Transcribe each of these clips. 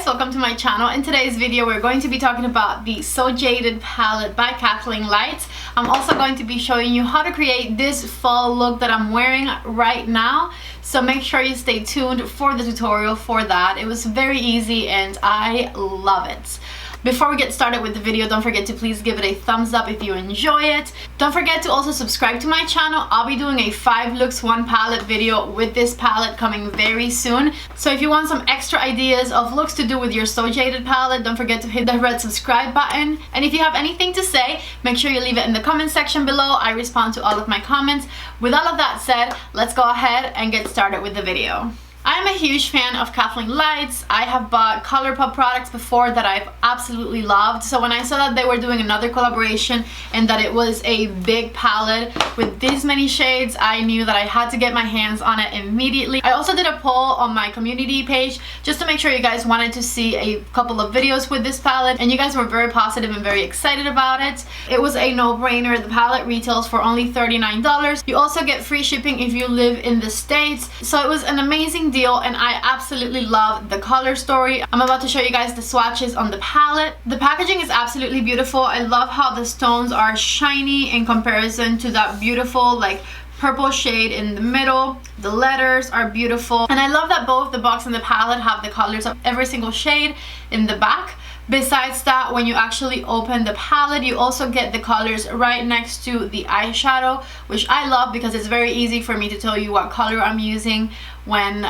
welcome to my channel. In today's video we're going to be talking about the So Jaded palette by Kathleen Lights. I'm also going to be showing you how to create this fall look that I'm wearing right now, so make sure you stay tuned for the tutorial for that. It was very easy and I love it. Before we get started with the video, don't forget to please give it a thumbs up if you enjoy it. Don't forget to also subscribe to my channel. I'll be doing a 5 looks 1 palette video with this palette coming very soon. So if you want some extra ideas of looks to do with your So Jaded palette, don't forget to hit the red subscribe button. And if you have anything to say, make sure you leave it in the comment section below. I respond to all of my comments. With all of that said, let's go ahead and get started with the video. I'm a huge fan of Kathleen Lights. I have bought Colourpop products before that I've absolutely loved. So when I saw that they were doing another collaboration and that it was a big palette with this many shades, I knew that I had to get my hands on it immediately. I also did a poll on my community page just to make sure you guys wanted to see a couple of videos with this palette, and you guys were very positive and very excited about it. It was a no-brainer. The palette retails for only $39. You also get free shipping if you live in the States. So it was an amazing deal and I absolutely love the color story. I'm about to show you guys the swatches on the palette. The packaging is absolutely beautiful. I love how the stones are shiny in comparison to that beautiful like purple shade in the middle. The letters are beautiful and I love that both the box and the palette have the colors of every single shade in the back. Besides that, when you actually open the palette, you also get the colors right next to the eyeshadow, which I love because it's very easy for me to tell you what color I'm using when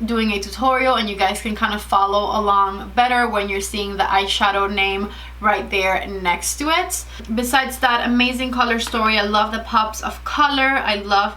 doing a tutorial, and you guys can kind of follow along better when you're seeing the eyeshadow name right there next to it. Besides that, amazing color story. I love the pops of color. I love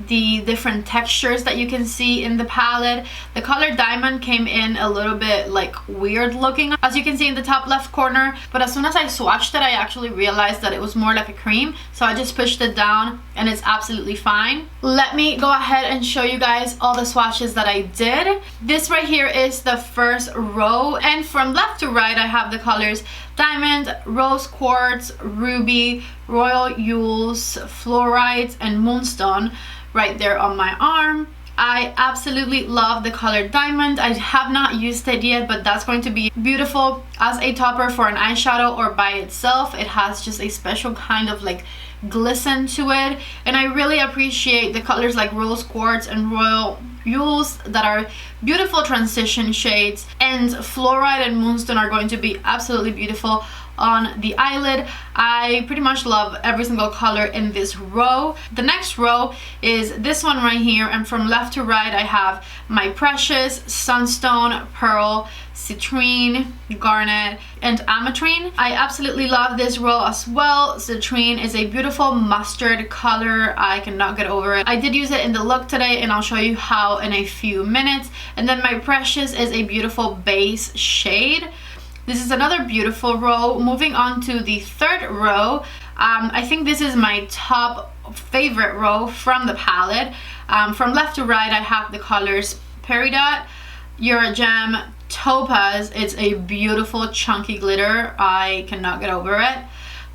the different textures that you can see in the palette. The color diamond came in a little bit like weird looking, as you can see in the top left corner, but as soon as I swatched it I actually realized that it was more like a cream, so I just pushed it down and it's absolutely fine. Let me go ahead and show you guys all the swatches that I did. This right here is the first row, and from left to right I have the colors Diamond, Rose Quartz, Ruby, Royal Jewels, Fluorite, and Moonstone right there on my arm. I absolutely love the color Diamond. I have not used it yet, but that's going to be beautiful as a topper for an eyeshadow or by itself. It has just a special kind of like glisten to it, and I really appreciate the colors like Rose Quartz and Royal Jewels that are beautiful transition shades, and Fluorite and Moonstone are going to be absolutely beautiful on the eyelid. I pretty much love every single color in this row. The next row is this one right here, and from left to right I have My Precious, Sunstone, Pearl, Citrine, Garnet, and Ametrine. I absolutely love this row as well. Citrine is a beautiful mustard color. I cannot get over it. I did use it in the look today and I'll show you how in a few minutes. And then My Precious is a beautiful base shade. This is another beautiful row. Moving on to the third row, I think this is my top favorite row from the palette. From left to right I have the colors Peridot, Eurogem, Topaz. It's a beautiful chunky glitter. I cannot get over it.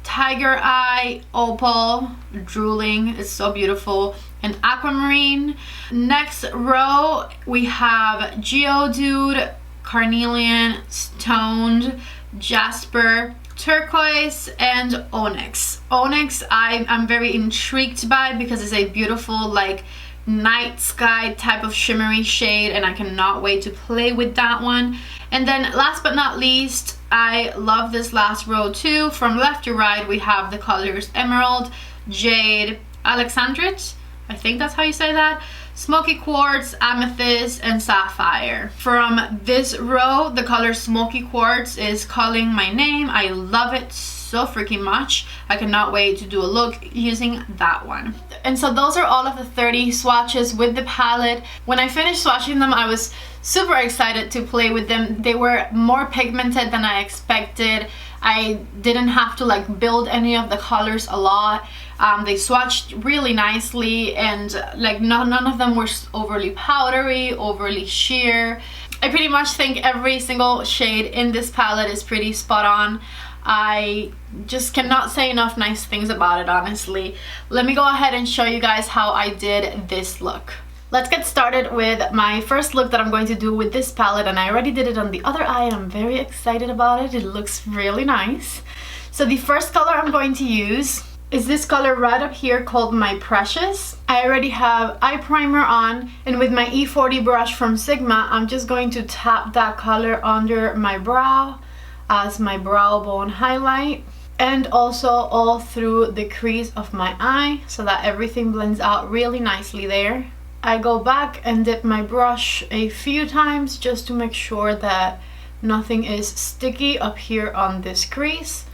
Tiger Eye, Opal, Drooling, it's so beautiful, and Aquamarine. Next row we have Geodude, Carnelian, Stoned, Jasper, Turquoise, and Onyx. Onyx I'm very intrigued by because it's a beautiful like night sky type of shimmery shade, and I cannot wait to play with that one. And then last but not least, I love this last row too. From left to right we have the colors Emerald, Jade, Alexandrite, I think that's how you say that, Smoky Quartz, Amethyst, and Sapphire. From this row, the color Smoky Quartz is calling my name. I love it so freaking much. I cannot wait to do a look using that one. And so those are all of the 30 swatches with the palette. When I finished swatching them, I was super excited to play with them. They were more pigmented than I expected. I didn't have to like build any of the colors a lot. They swatched really nicely, and like none of them were overly powdery, overly sheer. I pretty much think every single shade in this palette is pretty spot on. I just cannot say enough nice things about it, honestly. Let me go ahead and show you guys how I did this look. Let's get started with my first look that I'm going to do with this palette, and I already did it on the other eye and I'm very excited about it. It looks really nice. So the first color I'm going to use is this color right up here called My Precious. I already have eye primer on, and with my E40 brush from Sigma, I'm just going to tap that color under my brow as my brow bone highlight, and also all through the crease of my eye so that everything blends out really nicely there. I go back and dip my brush a few times just to make sure that nothing is sticky up here on this crease,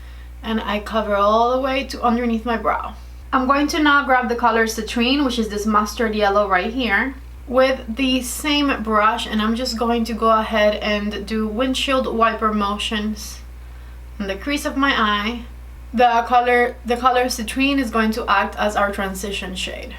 and I cover all the way to underneath my brow. I'm going to now grab the color Citrine, which is this mustard yellow right here, with the same brush, and I'm just going to go ahead and do windshield wiper motions on the crease of my eye. The color Citrine is going to act as our transition shade.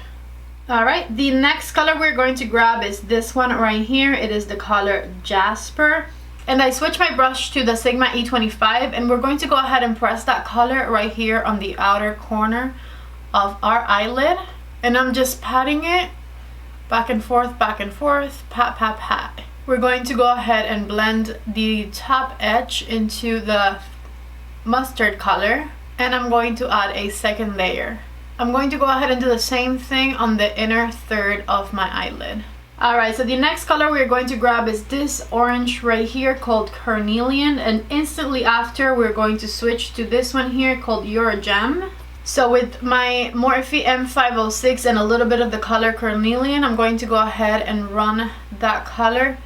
Alright, the next color we're going to grab is this one right here. It is the color Jasper. And I switched my brush to the Sigma E25, and we're going to go ahead and press that color right here on the outer corner of our eyelid. And I'm just patting it back and forth, pat, pat, pat. We're going to go ahead and blend the top edge into the mustard color, and I'm going to add a second layer. I'm going to go ahead and do the same thing on the inner third of my eyelid. Alright, so the next color we're going to grab is this orange right here called Carnelian, and instantly after we're going to switch to this one here called Your Gem. So with my Morphe M506 and a little bit of the color Carnelian, I'm going to go ahead and run that color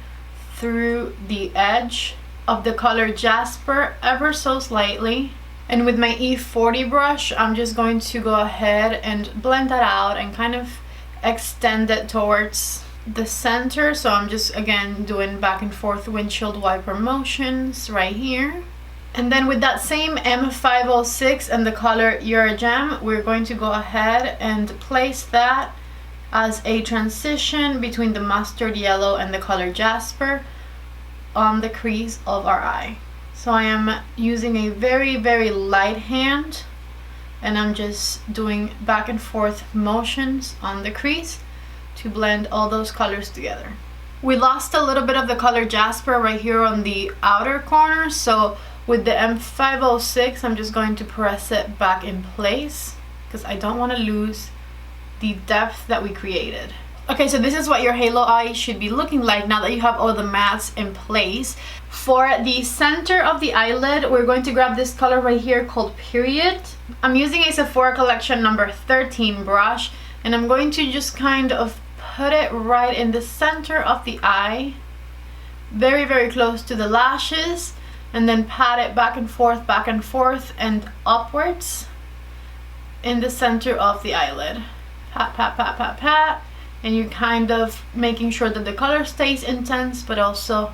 through the edge of the color Jasper ever so slightly. And with my E40 brush, I'm just going to go ahead and blend that out and kind of extend it towards the center. So I'm just again doing back and forth windshield wiper motions right here. And then with that same M506 and the color Your Gem, we're going to go ahead and place that as a transition between the mustard yellow and the color Jasper on the crease of our eye. So I am using a very, very light hand, and I'm just doing back and forth motions on the crease to blend all those colors together. We lost a little bit of the color Jasper right here on the outer corner, so with the M506 I'm just going to press it back in place because I don't want to lose the depth that we created. Okay, so this is what your halo eye should be looking like now that you have all the mattes in place. For the center of the eyelid, we're going to grab this color right here called Period. I'm using a Sephora Collection number 13 brush, and I'm going to just kind of put it right in the center of the eye, very, very close to the lashes, and then pat it back and forth and upwards in the center of the eyelid. Pat, pat, pat, pat, pat. And you're kind of making sure that the color stays intense, but also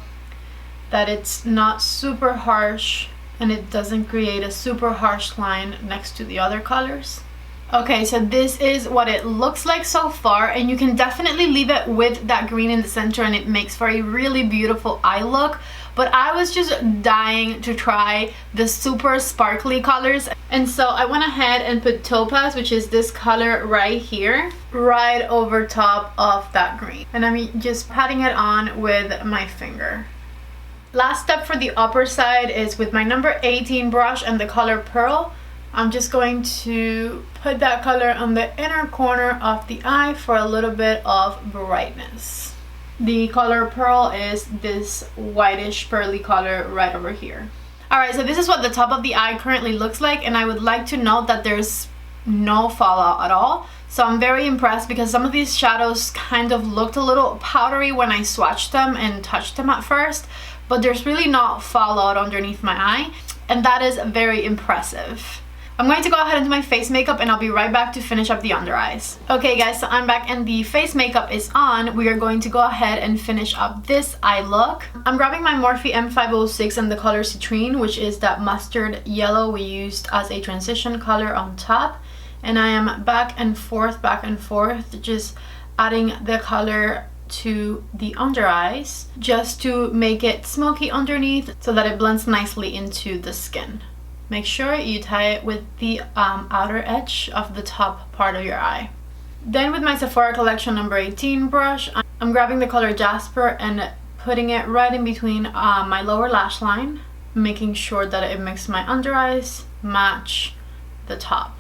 that it's not super harsh and it doesn't create a super harsh line next to the other colors. Okay, so this is what it looks like so far, and you can definitely leave it with that green in the center and it makes for a really beautiful eye look. But I was just dying to try the super sparkly colors, and so I went ahead and put Topaz, which is this color right here, right over top of that green, and I'm just patting it on with my finger. Last step for the upper side is with my number 18 brush and the color Pearl. I'm just going to put that color on the inner corner of the eye for a little bit of brightness. The color Pearl is this whitish pearly color right over here. Alright, so this is what the top of the eye currently looks like, and I would like to note that there's no fallout at all. So I'm very impressed because some of these shadows kind of looked a little powdery when I swatched them and touched them at first, but there's really not fallout underneath my eye, and that is very impressive. I'm going to go ahead and do my face makeup, and I'll be right back to finish up the under eyes. Okay guys, so I'm back and the face makeup is on. We are going to go ahead and finish up this eye look. I'm grabbing my Morphe M506 and the color Citrine, which is that mustard yellow we used as a transition color on top. And I am back and forth, just adding the color to the under eyes just to make it smoky underneath so that it blends nicely into the skin. Make sure you tie it with the outer edge of the top part of your eye. Then with my Sephora Collection number 18 brush, I'm grabbing the color Jasper and putting it right in between my lower lash line, making sure that it makes my under eyes match the top.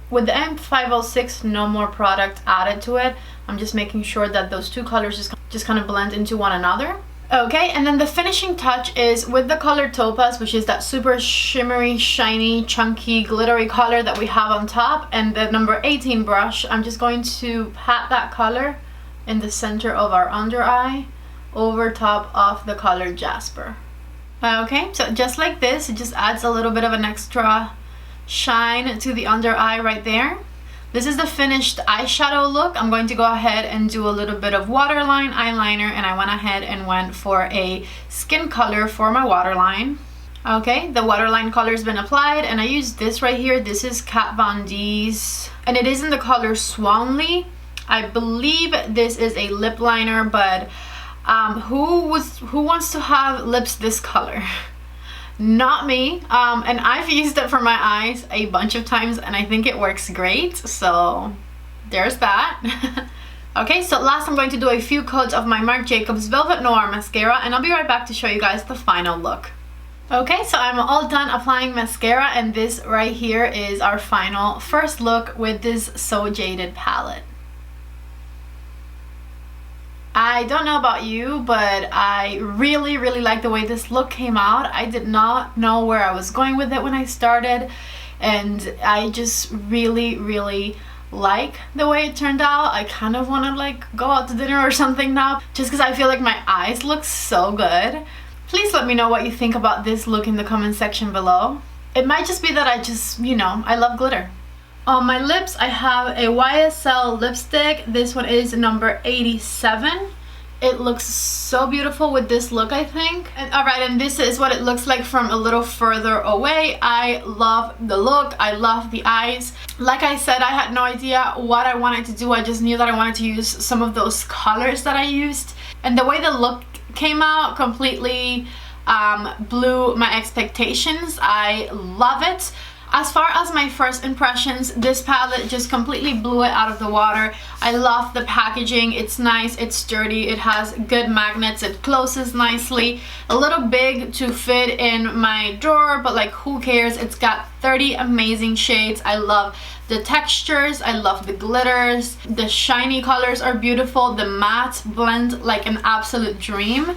With the M506, no more product added to it. I'm just making sure that those two colors just kind of blend into one another. Okay, and then the finishing touch is with the color Topaz, which is that super shimmery, shiny, chunky, glittery color that we have on top, and the number 18 brush. I'm just going to pat that color in the center of our under eye over top of the color Jasper. Okay, so just like this, it just adds a little bit of an extra shine to the under eye right there. This is the finished eyeshadow look. I'm going to go ahead and do a little bit of waterline eyeliner, and I went ahead and went for a skin color for my waterline. Okay, the waterline color has been applied, and I used this right here. This is Kat Von D's, and it is in the color Swanley. I believe this is a lip liner, but who wants to have lips this color? Not me. And I've used it for my eyes a bunch of times, and I think it works great, so there's that. Okay, so last I'm going to do a few coats of my Marc Jacobs Velvet Noir mascara, and I'll be right back to show you guys the final look. Okay, so I'm all done applying mascara, and this right here is our final first look with this So Jaded palette. I don't know about you, but I really like the way this look came out. I did not know where I was going with it when I started, and I just really like the way it turned out. I kind of want to like go out to dinner or something now, just because I feel like my eyes look so good. Please let me know what you think about this look in the comment section below. It might just be that I just, you know, I love glitter. On my lips, I have a YSL lipstick. This one is number 87. It looks so beautiful with this look, I think. Alright, and this is what it looks like from a little further away. I love the look. I love the eyes. Like I said, I had no idea what I wanted to do. I just knew that I wanted to use some of those colors that I used. And the way the look came out completely blew my expectations. I love it. As far as my first impressions, this palette just completely blew it out of the water. I love the packaging. It's nice, it's sturdy, it has good magnets, it closes nicely. A little big to fit in my drawer, but like who cares? It's got 30 amazing shades. I love the textures, I love the glitters, the shiny colors are beautiful, the mattes blend like an absolute dream.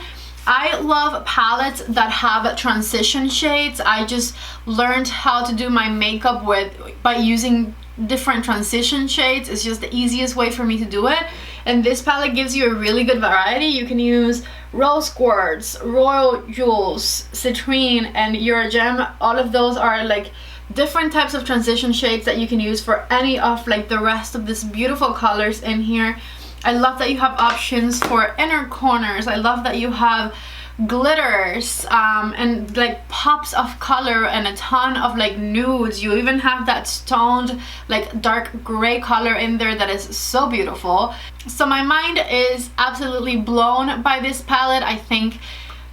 I love palettes that have transition shades. I just learned how to do my makeup by using different transition shades. It's just the easiest way for me to do it. And this palette gives you a really good variety. You can use Rose Quartz, Royal Jewels, Citrine, and Your Gem. All of those are like different types of transition shades that you can use for any of like the rest of this beautiful colors in here. I love that you have options for inner corners. I love that you have glitters and like pops of color and a ton of like nudes. You even have that stoned like dark gray color in there that is so beautiful. So my mind is absolutely blown by this palette. I think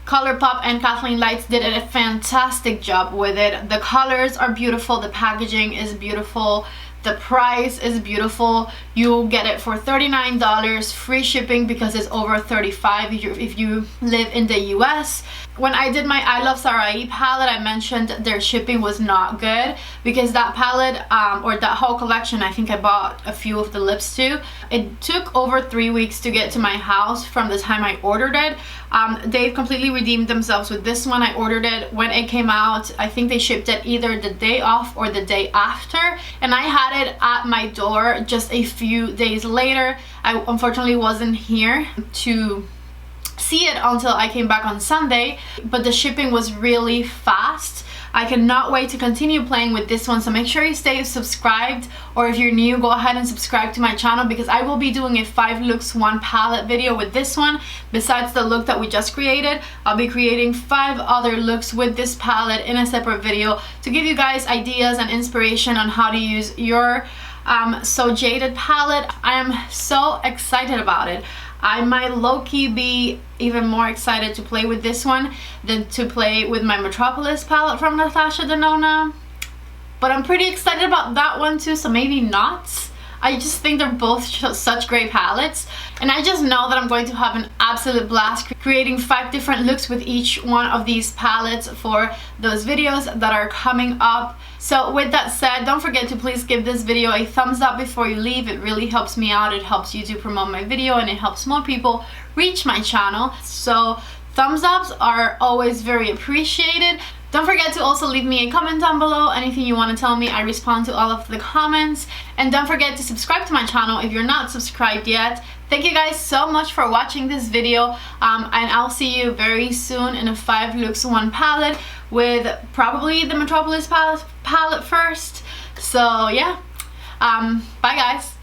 Colourpop and Kathleen Lights did a fantastic job with it. The colors are beautiful, the packaging is beautiful, the price is beautiful. You'll get it for $39, free shipping because it's over $35 if you live in the US. When I did my I Love Sarai palette, I mentioned their shipping was not good because that palette or that whole collection, I think I bought a few of the lips too. It took over 3 weeks to get to my house from the time I ordered it. They've completely redeemed themselves with this one. I ordered it when it came out. I think they shipped it either the day off or the day after, and I had it at my door just a few days later. I unfortunately wasn't here to see it until I came back on Sunday, but the shipping was really fast. I cannot wait to continue playing with this one, so make sure you stay subscribed, or if you're new, go ahead and subscribe to my channel because I will be doing a 5 looks 1 palette video with this one. Besides the look that we just created, I'll be creating 5 other looks with this palette in a separate video to give you guys ideas and inspiration on how to use your So Jaded palette. I am so excited about it. I might low-key be even more excited to play with this one than to play with my Metropolis palette from Natasha Denona. But I'm pretty excited about that one too, so maybe not. I just think they're both such great palettes, and I just know that I'm going to have an absolute blast creating 5 different looks with each one of these palettes for those videos that are coming up. So with that said, don't forget to please give this video a thumbs up before you leave. It really helps me out. It helps YouTube promote my video, and it helps more people reach my channel. So thumbs ups are always very appreciated. Don't forget to also leave me a comment down below. Anything you want to tell me, I respond to all of the comments. And don't forget to subscribe to my channel if you're not subscribed yet. Thank you guys so much for watching this video, and I'll see you very soon in a 5 looks 1 palette with probably the Metropolis palette first. So yeah, bye guys.